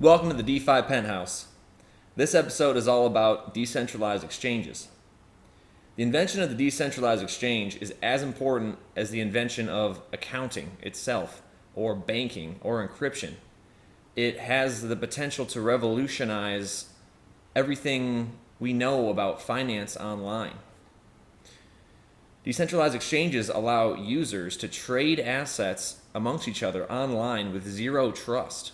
Welcome to the DeFi Penthouse. This episode is all about decentralized exchanges. The invention of the decentralized exchange is as important as the invention of accounting itself, or banking, or encryption. It has the potential to revolutionize everything we know about finance online. Decentralized exchanges allow users to trade assets amongst each other online with zero trust,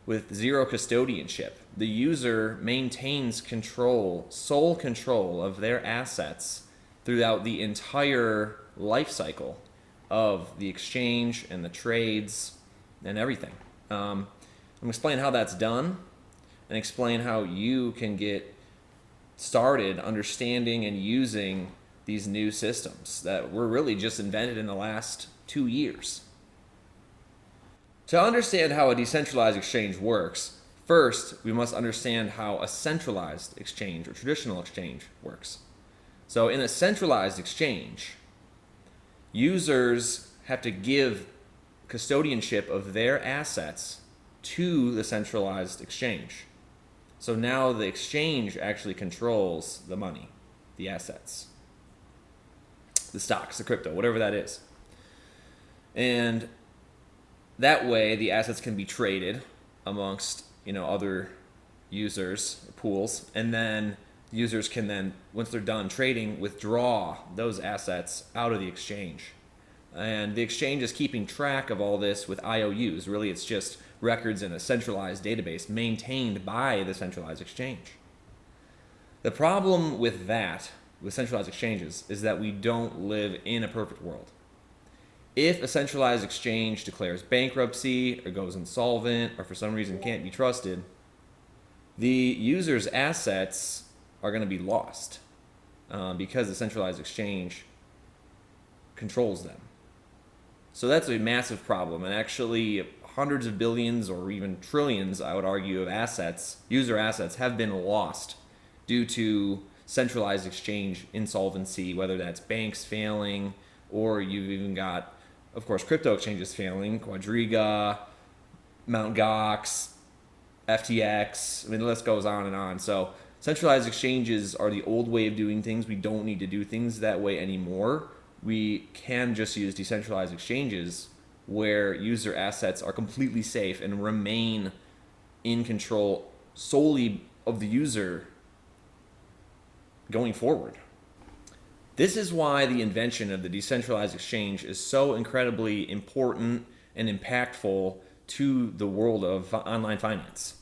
with zero custodianship. The user maintains control, sole control of their assets throughout the entire life cycle of the exchange and the trades and everything. I'm going to explain how that's done and explain how you can get started understanding and using these new systems that were really just invented in the last 2 years. To understand how a decentralized exchange works, first we must understand how a centralized exchange or traditional exchange works. So in a centralized exchange, users have to give custodianship of their assets to the centralized exchange. So now the exchange actually controls the money, the assets, the stocks, the crypto, whatever that is. And that way the assets can be traded amongst, other users, pools, and then users can then, once they're done trading, withdraw those assets out of the exchange. And the exchange is keeping track of all this with IOUs. Really, it's just records in a centralized database maintained by the centralized exchange. The problem with that, with centralized exchanges, is that we don't live in a perfect world. If a centralized exchange declares bankruptcy or goes insolvent or for some reason can't be trusted, the user's assets are going to be lost because the centralized exchange controls them. So that's a massive problem, and actually hundreds of billions or even trillions, I would argue, of assets, user assets, have been lost due to centralized exchange insolvency, whether that's banks failing or you've even got, of course, crypto exchanges failing, Quadriga, Mt. Gox, FTX, the list goes on and on. So centralized exchanges are the old way of doing things. We don't need to do things that way anymore. We can just use decentralized exchanges where user assets are completely safe and remain in control solely of the user going forward. This is why the invention of the decentralized exchange is so incredibly important and impactful to the world of online finance.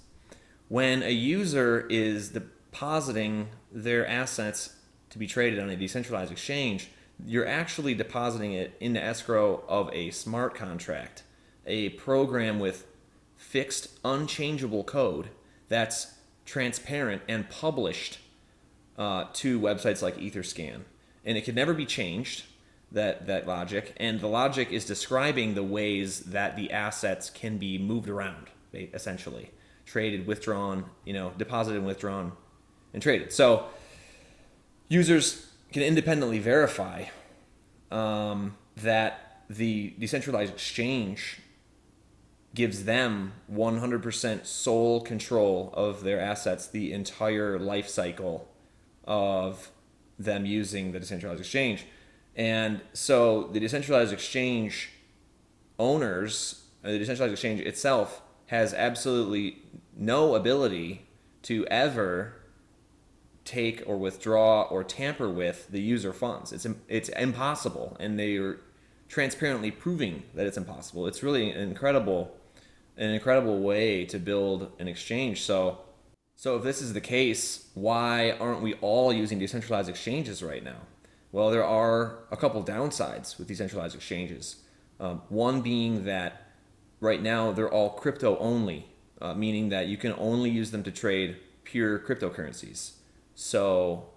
When a user is depositing their assets to be traded on a decentralized exchange, you're actually depositing it into escrow of a smart contract, a program with fixed, unchangeable code that's transparent and published to websites like Etherscan. And it can never be changed, that logic. And the logic is describing the ways that the assets can be moved around, essentially. Traded, withdrawn, deposited and withdrawn, and traded. So users can independently verify that the decentralized exchange gives them 100% sole control of their assets the entire life cycle of them using the decentralized exchange. And so the decentralized exchange owners, the decentralized exchange itself, has absolutely no ability to ever take or withdraw or tamper with the user funds. It's impossible, and they are transparently proving that it's impossible. It's really an incredible way to build an exchange. So if this is the case, why aren't we all using decentralized exchanges right now? Well, there are a couple downsides with decentralized exchanges. One being that right now they're all crypto only, meaning that you can only use them to trade pure cryptocurrencies. So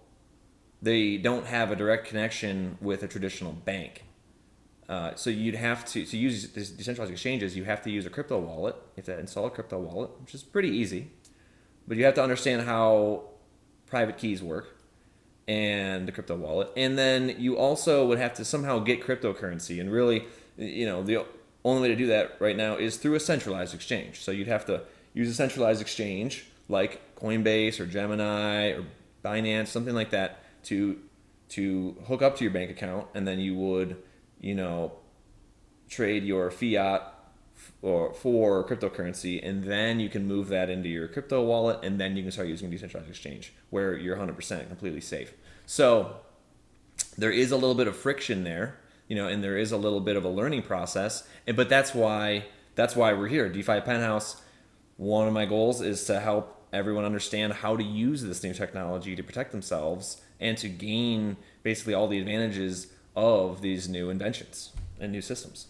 they don't have a direct connection with a traditional bank. So you'd have to use these decentralized exchanges, you have to use a crypto wallet. You have to install a crypto wallet, which is pretty easy. But you have to understand how private keys work and the crypto wallet. And then you also would have to somehow get cryptocurrency. And really, the only way to do that right now is through a centralized exchange. So you'd have to use a centralized exchange like Coinbase or Gemini or Binance, something like that, to hook up to your bank account, and then you would, trade your fiat for cryptocurrency, and then you can move that into your crypto wallet, and then you can start using a decentralized exchange where you're 100% completely safe. So there is a little bit of friction there, and there is a little bit of a learning process, but that's why we're here. DeFi Penthouse, one of my goals is to help everyone understand how to use this new technology to protect themselves and to gain basically all the advantages of these new inventions and new systems.